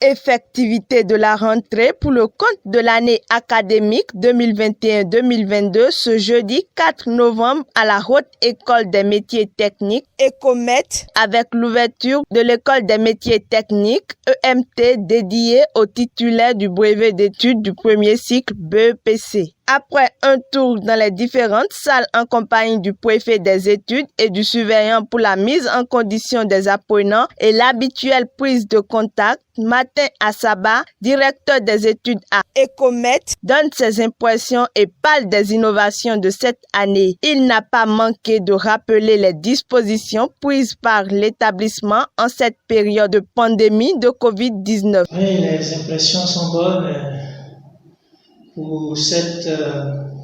effectivité de la rentrée pour le compte de l'année académique 2021-2022 ce jeudi 4 novembre à la Haute École des métiers techniques Ecomet avec l'ouverture de l'école des métiers techniques EMT dédiée aux titulaires du brevet d'études du premier cycle BEPC. Après un tour dans les différentes salles en compagnie du préfet des études et du surveillant pour la mise en condition des apprenants et l'habituelle prise de contact, Martin Assaba, directeur des études à Ecomet, donne ses impressions et parle des innovations de cette année. Il n'a pas manqué de rappeler les dispositions prises par l'établissement en cette période de pandémie de Covid-19. Oui, les impressions sont bonnes. Pour cette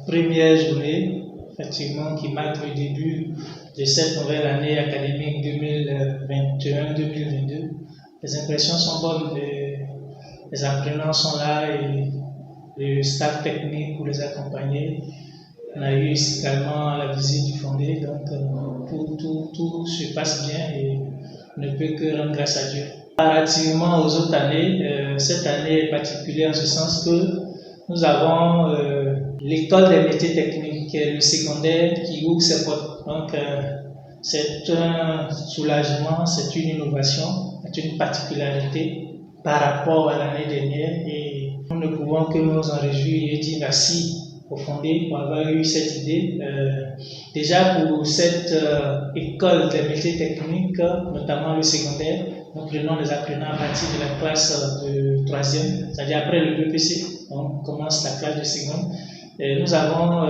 première journée, effectivement, qui marque le début de cette nouvelle année académique 2021-2022, les impressions sont bonnes, les apprenants sont là et le staff technique pour les accompagner. On a eu également la visite du fondé, donc tout se passe bien et on ne peut que rendre grâce à Dieu. Comparativement aux autres années, cette année est particulière en ce sens que nous avons l'école des métiers techniques, qui est le secondaire, qui ouvre ses portes. Donc, c'est un soulagement, c'est une innovation, c'est une particularité par rapport à l'année dernière. Et nous ne pouvons que nous en réjouir et dire merci au fondé pour avoir eu cette idée. Déjà pour cette école des métiers techniques, notamment le secondaire, nous prenons les apprenants à partir de la classe de 3e, c'est-à-dire après le BPC, on commence la classe de seconde. Et nous avons,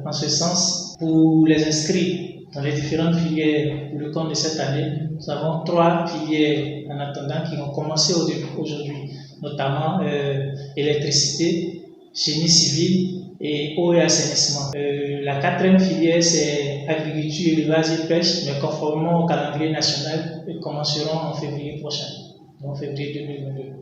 en ce sens, pour les inscrits dans les différentes filières pour le compte de cette année, nous avons 3 filières en attendant qui ont commencé aujourd'hui, notamment électricité, génie civil et eau et assainissement. La 4e filière, c'est agriculture, élevage et pêche, mais conformément au calendrier national, ils commenceront en février prochain, en février 2022.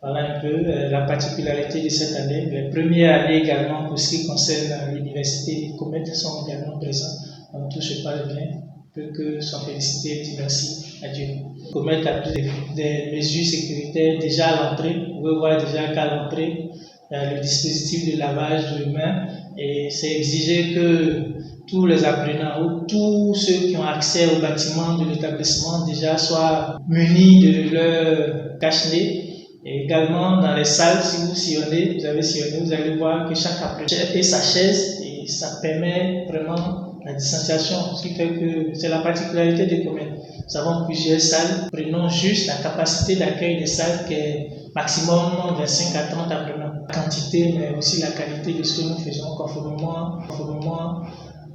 Voilà un peu la particularité de cette année. Les premières années également, pour ce qui concerne l'université, les comètes sont également présents. Donc tout se passe bien. On peut que s'en féliciter et dire merci à Dieu. Comet a pris des mesures sécuritaires déjà à l'entrée. Vous pouvez voir déjà qu'à l'entrée, le dispositif de lavage de mains et c'est exigé que tous les apprenants ou tous ceux qui ont accès au bâtiment de l'établissement déjà soient munis de leur cache-nez. Et également dans les salles, si vous sillonnez, vous allez voir que chaque apprenant a sa chaise et ça permet vraiment la distanciation, ce qui fait que c'est la particularité des communes. Nous avons plusieurs salles, prenons juste la capacité d'accueil des salles qui est maximum 25 à 30 apprenants. La quantité, mais aussi la qualité de ce que nous faisons conformément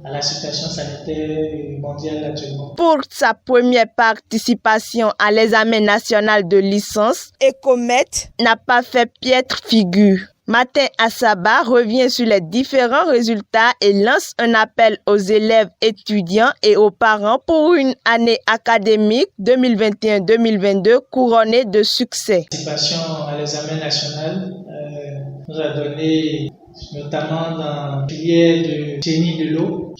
à la situation sanitaire mondiale actuellement. Pour sa première participation à l'examen national de licence, Ecomet n'a pas fait piètre figure. Martin Assaba revient sur les différents résultats et lance un appel aux élèves étudiants et aux parents pour une année académique 2021-2022 couronnée de succès. La participation à l'examen national nous a donné, notamment dans la filière de génie de l'eau,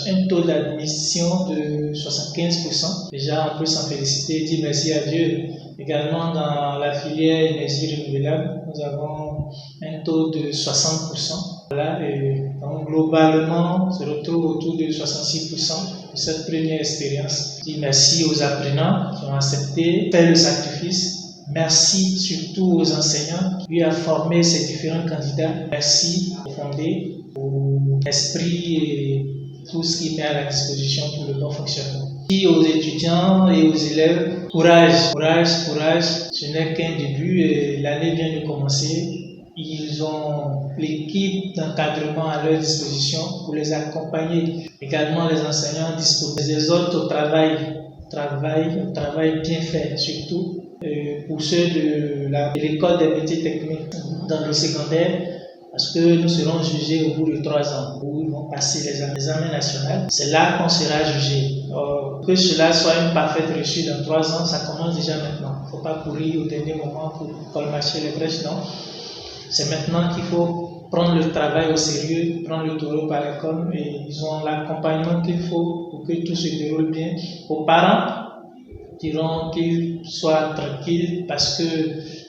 un taux d'admission de 75%. Déjà, on peut s'en féliciter et dire merci à Dieu. Également, dans la filière énergie renouvelable, nous avons un taux de 60%. Voilà, et donc, globalement, on se retrouve autour de 66% de cette première expérience. Je dis merci aux apprenants qui ont accepté, fait le sacrifice. Merci surtout aux enseignants qui ont formé ces différents candidats. Merci au fondé, au esprit et tout ce qui met à la disposition pour le bon fonctionnement. Merci aux étudiants et aux élèves. Courage. Ce n'est qu'un début et l'année vient de commencer. Ils ont l'équipe d'encadrement à leur disposition pour les accompagner. Également les enseignants disponibles. Les autres au travail bien fait, surtout pour ceux de l'école des métiers techniques dans le secondaire, parce que nous serons jugés au bout de 3 ans, où ils vont passer l'examen national. C'est là qu'on sera jugé. Que cela soit une parfaite réussite dans 3 ans, ça commence déjà maintenant. Il ne faut pas courir au dernier moment pour colmacher les brèches, non. C'est maintenant qu'il faut prendre le travail au sérieux, prendre le taureau par les cornes, et ils ont l'accompagnement qu'il faut pour que tout se déroule bien. Aux parents, diront qu'ils soient tranquilles parce que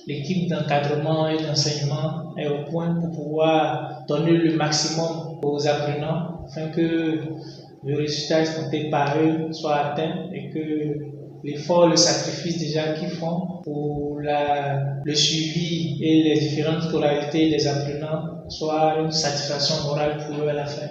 l'équipe d'encadrement et d'enseignement est au point pour pouvoir donner le maximum aux apprenants afin que le résultat escompté par eux soit atteint et que l'effort, le sacrifice déjà qu'ils font pour le suivi et les différentes scolarités des apprenants soit une satisfaction morale pour eux à la fin.